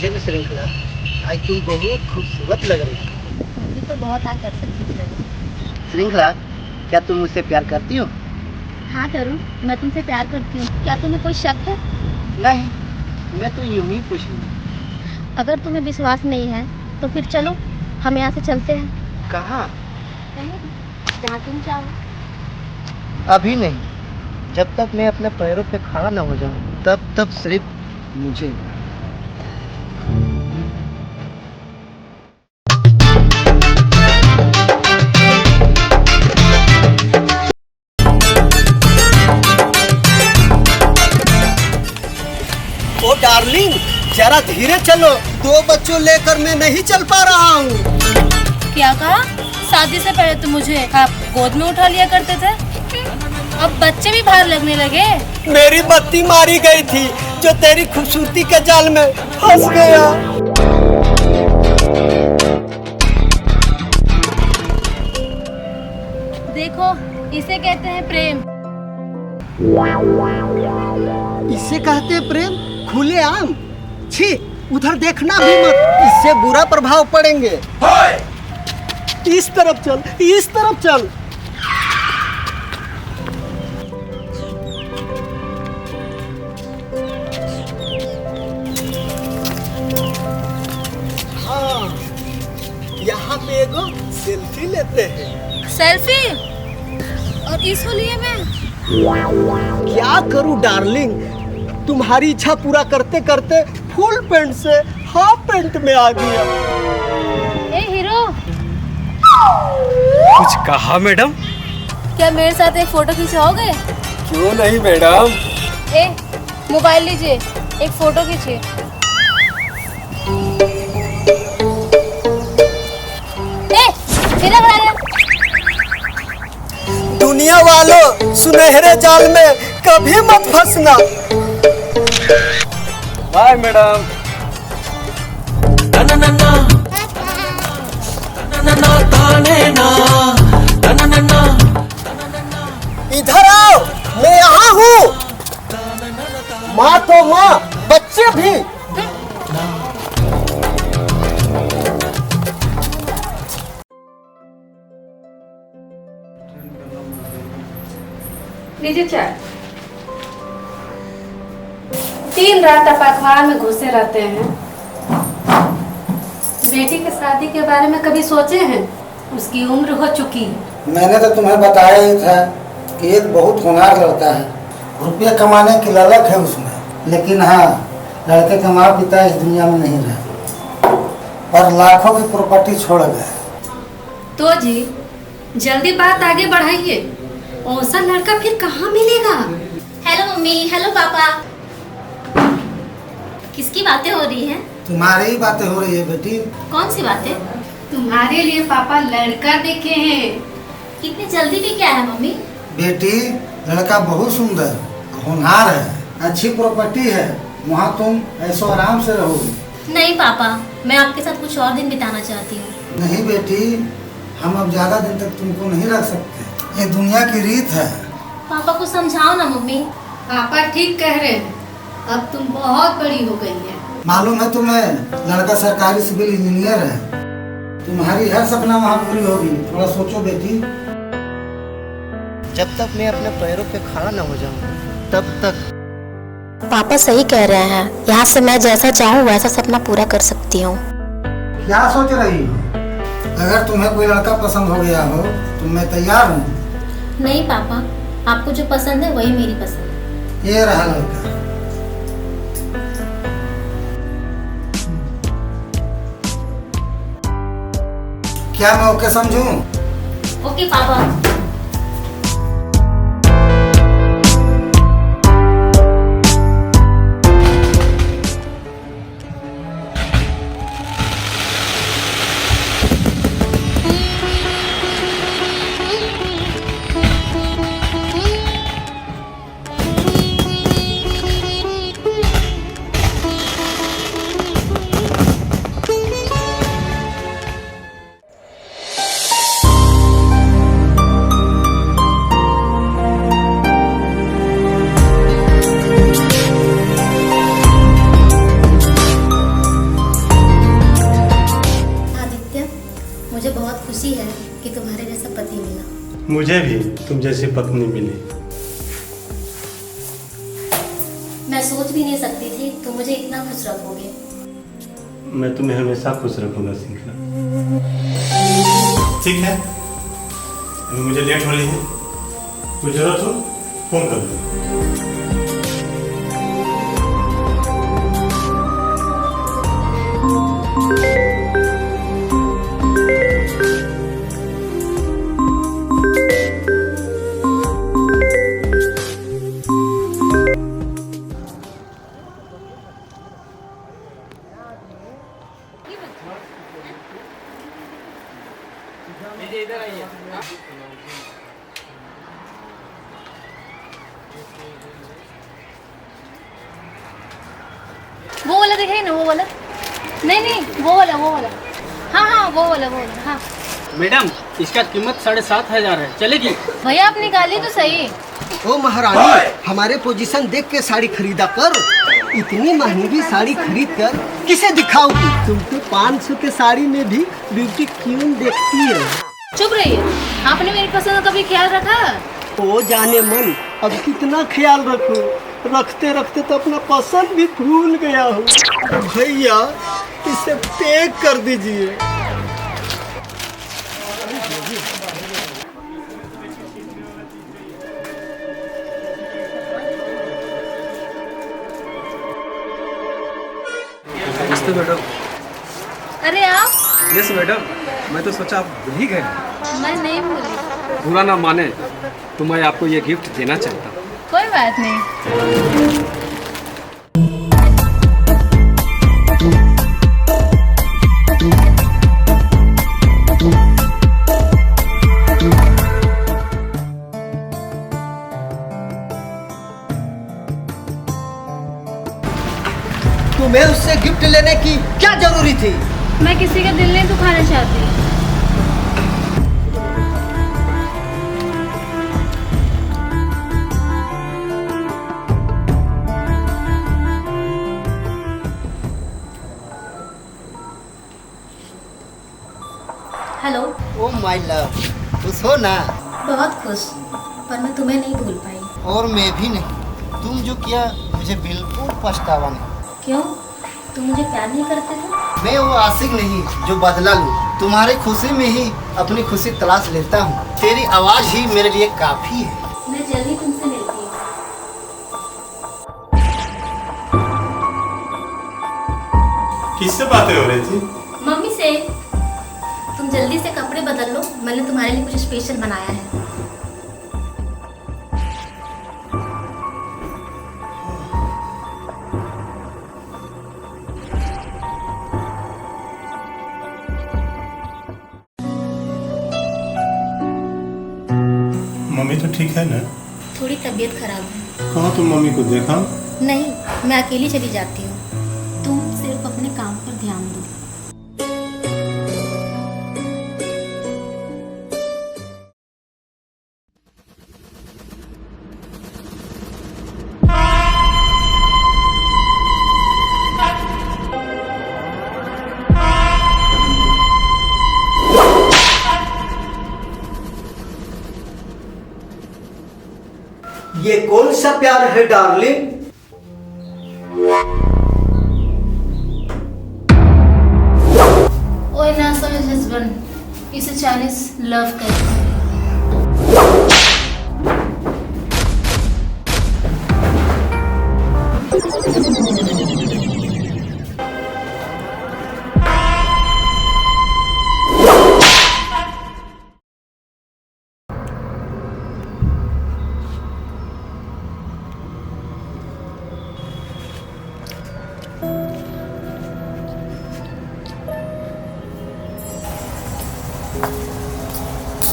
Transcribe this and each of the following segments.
मुझे भी श्रृंखला, आज तुम बहुत खूबसूरत लग रही हो। मुझे तो बहुत आकर्षक दिख रही हो। श्रृंखला, क्या तुम मुझसे प्यार करती हो? हाँ करूँ, मैं तुमसे प्यार करती हूँ। क्या तुम्हें कोई शक है? नहीं, मैं तो यूं ही पूछूंगा। अगर तुम्हें विश्वास नहीं है तो फिर चलो, हम यहाँ से चलते हैं। कहाँ? कहीं भी, जहाँ तुम चाहो। अभी नहीं, जब तक मैं अपने पैरों पे खड़ा न हो जाऊं, तब तक सिर्फ मुझे। ओ डार्लिंग, जरा धीरे चलो, 2 बच्चों लेकर मैं नहीं चल पा रहा हूँ। क्या कहा? शादी से पहले तो मुझे आप गोद में उठा लिया करते थे, अब बच्चे भी बाहर लगने लगे। मेरी बत्ती मारी गई थी, जो तेरी खूबसूरती के जाल में फंस गया। देखो, इसे कहते हैं प्रेम। इसे कहते हैं प्रेम? खुले आम? छी, उधर देखना भी मत, इससे बुरा प्रभाव पड़ेंगे। इस तरफ चल, इस तरफ चल। हाँ, यहाँ पे एगो सेल्फी लेते हैं। सेल्फी? और इस होलिये में? क्या करूं डार्लिंग, तुम्हारी इच्छा पूरा करते करते फुल पैंट से हाफ पैंट में आ गया। ए हीरो, कुछ कहा मैडम? क्या मेरे साथ एक फोटो खिंचवाओगे? क्यों नहीं मैडम। ए, मोबाइल लीजिए, एक फोटो खींचिए। दुनिया वालों, सुनहरे जाल में कभी मत फंसना। Bye madam. इधर आओ, मैं यहाँ हूँ। माँ तो माँ, बच्चे भी। लीजिए चाय। दिन रात आप अखबार में घुसे रहते हैं। बेटी की शादी के बारे में कभी सोचे हैं? उसकी उम्र हो चुकी है। मैंने तो तुम्हें बताया ही था कि एक बहुत होनहार लड़का है, रुपये कमाने की ललक है उसमें, लेकिन हाँ, लड़के के माँ पिता इस दुनिया में नहीं रहे और लाखों की प्रॉपर्टी छोड़ गए। तो जी, जल्दी बात आगे बढ़ाइए। ऐसा लड़का फिर कहाँ मिलेगा? हेलो मम्मी, हेलो पापा। किसकी बातें हो रही हैं? तुम्हारी ही बातें हो रही है बेटी। कौन सी बातें? तुम्हारे लिए पापा लड़का देखे हैं। इतनी जल्दी भी क्या है मम्मी? बेटी, लड़का बहुत सुंदर होनहार है, अच्छी प्रॉपर्टी है, वहाँ तुम ऐसो आराम से रहोगी। नहीं पापा, मैं आपके साथ कुछ और दिन बिताना चाहती हूँ। नहीं बेटी, हम अब ज़्यादा दिन तक तुमको नहीं रख सकते, ये दुनिया की रीत है। पापा को समझाओ ना मम्मी। पापा ठीक कह रहे हैं, अब तुम बहुत बड़ी हो गई है। मालूम है तुम्हें, लड़का सरकारी सिविल इंजीनियर है, तुम्हारी हर सपना वहाँ पूरी होगी। थोड़ा सोचो बेटी। जब तक मैं अपने पैरों पे खड़ा न हो जाऊं, तब तक। पापा सही कह रहे हैं, यहाँ से मैं जैसा चाहूँ वैसा सपना पूरा कर सकती हूँ। क्या सोच रही हो? अगर तुम्हें कोई लड़का पसंद हो गया हो तो मैं तैयार हूँ। नहीं पापा, आपको जो पसंद है वही मेरी पसंद है। ये रहा लड़का। क्या मैं ओके समझूं? ओके पापा। खुशी है कि तुम्हारे जैसा पति मिला। मुझे भी तुम जैसी पत्नी मिली। मैं सोच भी नहीं सकती थी तुम मुझे इतना खुश रखोगे। मैं तुम्हें हमेशा खुश रखूंगा श्रृंखला। ठीक है, अभी मुझे लेट हो रही है, कोई जरूरत हो फोन कर दो। वो वाला दिखाई ना, वो वाला। नहीं नहीं, वो वाला हाँ हाँ वो वाला हाँ। मैडम इसका कीमत 7,500 है, चलेगी? भैया आप निकालिए तो सही। ओ महारानी, हमारे पोजीशन देख के साड़ी खरीदा कर। इतनी महंगी साड़ी खरीद कर किसे दिखाओगी? तुम तो 500 के साड़ी में भी ब्यूटी क्वीन देखती है। चुप रहिए, आपने मेरी पसंद का कभी ख्याल रखा? ओ जाने मन, अब कितना ख्याल रखूं? रखते रखते तो अपना पसंद भी भूल गया हूँ। भैया इसे पैक कर दीजिए। नमस्ते मैडम। अरे आप? यस मैडम, मैं तो सोचा आप भूल ही गए। मैं नहीं भूली। बुरा ना माने तो मैं आपको ये गिफ्ट देना चाहता हूँ। कोई बात नहीं। तुम्हें उससे गिफ्ट लेने की क्या जरूरी थी? मैं किसी का दिल नहीं दुखाना चाहती। हेलो। ओ माय लव, खुश हो ना? बहुत खुश, पर मैं तुम्हें नहीं भूल पाई। और मैं भी नहीं। तुम जो किया मुझे बिल्कुल पछतावा नहीं। क्यों? तुम मुझे प्यार नहीं करते थे? मैं वो आशिक नहीं जो बदला लूं। तुम्हारी खुशी में ही अपनी खुशी तलाश लेता हूँ। तेरी आवाज ही मेरे लिए काफी है। मैं जल्दी तुमसे मिलती हूँ। किससे बातें हो रही थी? मम्मी से। तुम जल्दी से कपड़े बदल लो, मैंने तुम्हारे लिए कुछ स्पेशल बनाया है। मम्मी तो ठीक है ना? थोड़ी तबीयत खराब है। कहाँ तुम मम्मी को देखा? नहीं, मैं अकेली चली जाती हूँ। तुम सिर्फ अपने काम पर ध्यान दो। ये कौन सा प्यार है डार्लिंग? ओए ना समझ हस्बैंड, इसे चाइनीज लव कहते हैं।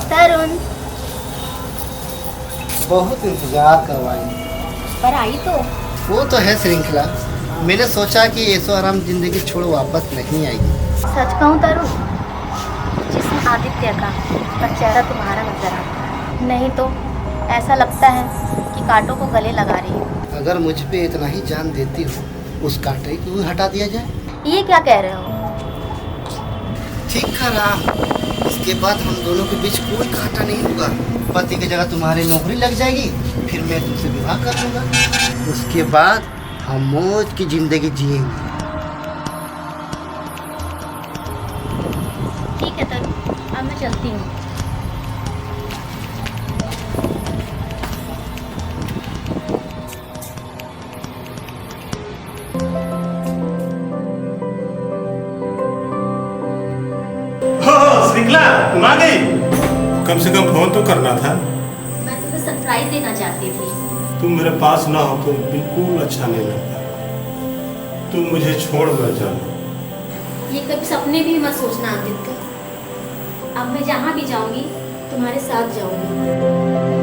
तरुण, बहुत इंतजार करवाई, पर आई तो। वो तो है श्रृंखला। मैंने सोचा कि ऐसो आराम जिंदगी छोड़ वापस नहीं आएगी। सच कहूँ तरुण, जिसम आदित्य का पर चेहरा तुम्हारा नजर आता है। नहीं तो ऐसा लगता है कि कांटों को गले लगा रही है। अगर मुझ पे इतना ही जान देती हो, उस कांटे को हटा दिया जाए। ये क्या कह रहे हो? ठीक करा, इसके बाद हम दोनों के बीच कोई घाटा नहीं होगा। पति की जगह तुम्हारी नौकरी लग जाएगी, फिर मैं तुमसे विवाह कर लूँगा। उसके बाद हम मौज की जिंदगी जिएंगे। ठीक है तनु, अब मैं चलती हूँ। श्रृंखला तुम आ गई? कम से कम फोन तो करना था। मैं तुम्हें सरप्राइज देना चाहती थी। तुम मेरे पास ना हो तो बिल्कुल अच्छा नहीं लगता। तुम मुझे छोड़ ना जाना। ये कभी सपने भी मत सोचना आदित्य। अब मैं जहाँ भी जाऊंगी तुम्हारे साथ जाऊंगी।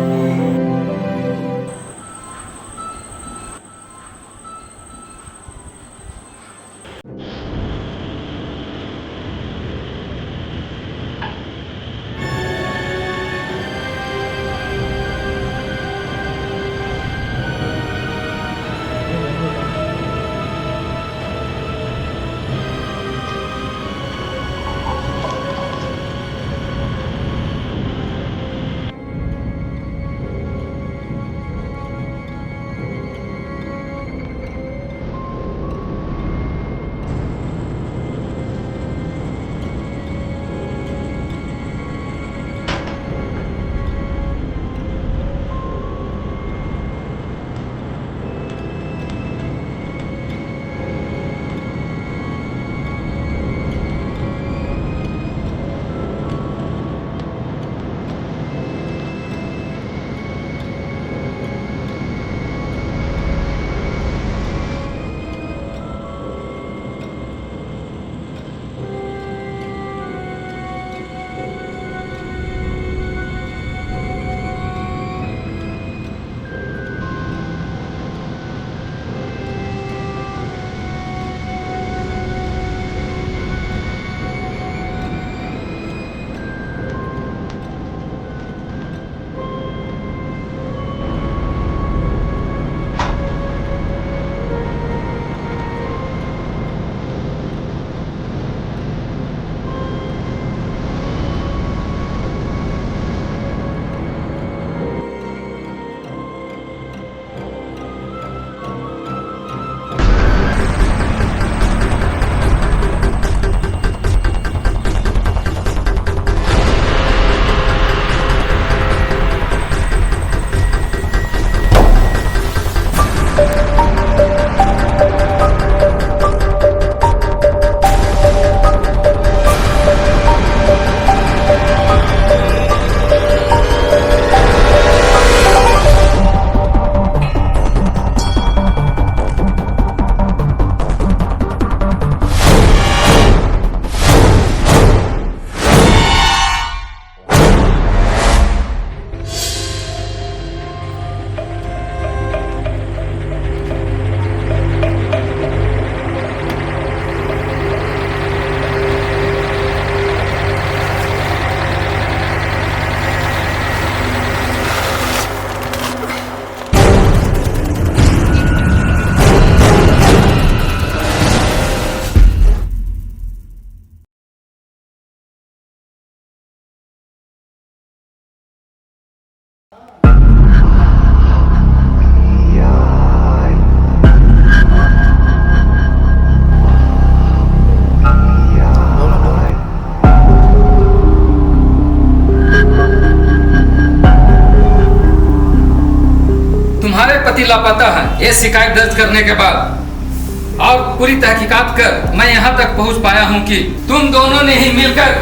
पति लापता है ये शिकायत दर्ज करने के बाद और पूरी तहकीकात कर मैं यहाँ तक पहुँच पाया हूँ कि तुम दोनों ने ही मिलकर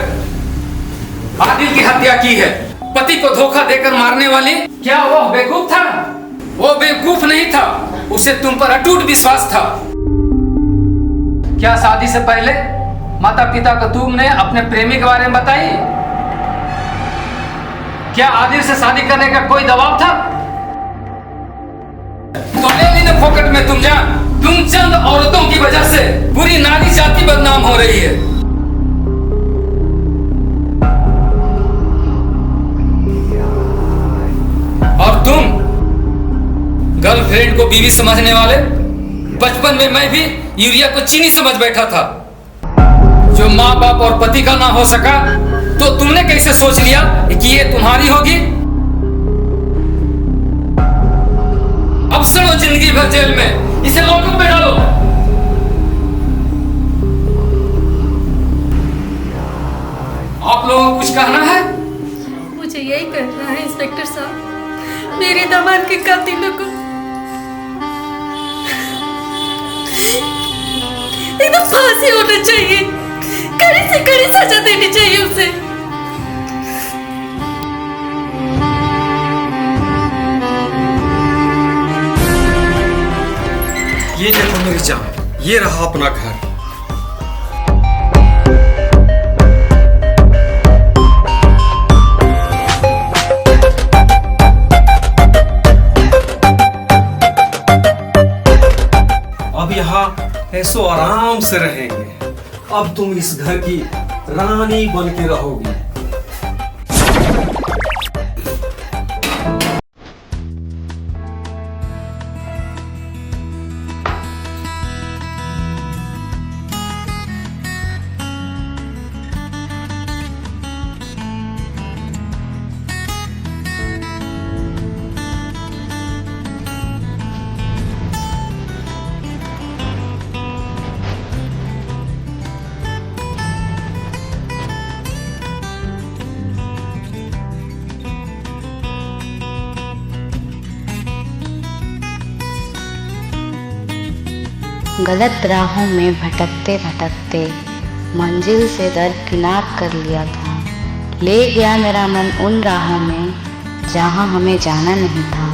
आदिल की हत्या की है। पति को धोखा देकर मारने वाली क्या वो बेवकूफ था? वो बेवकूफ नहीं था, उसे तुम पर अटूट विश्वास था। क्या शादी से पहले माता पिता को तुमने अपने प्रेमी के बारे में बताई? क्या आदिल से शादी करने का कोई दबाव था? तो ले ली ना फोकट में तुम जान। तुम चंद औरतों की वजह से पूरी नारी जाति बदनाम हो रही है। और तुम गर्लफ्रेंड को बीवी समझने वाले, बचपन में मैं भी यूरिया को चीनी समझ बैठा था। जो माँ बाप और पति का ना हो सका तो तुमने कैसे सोच लिया कि ये तुम्हारी होगी? अब सड़ो जिंदगी भर जेल में, इसे लॉकअप में डालो। आप लोगों को कुछ कहना है? मुझे यही कहना है इंस्पेक्टर साहब, मेरे दामाद के कातिलों को एकदम फांसी होना चाहिए, कड़ी से कड़ी सजा देनी चाहिए उसे। ये देखो मेरी जान, ये रहा अपना घर। अब यहाँ ऐसो आराम से रहेंगे। अब तुम इस घर की रानी बन के रहोगी। गलत राहों में भटकते भटकते मंजिल से दरकिनार कर लिया था। ले गया मेरा मन उन राहों में जहाँ हमें जाना नहीं था।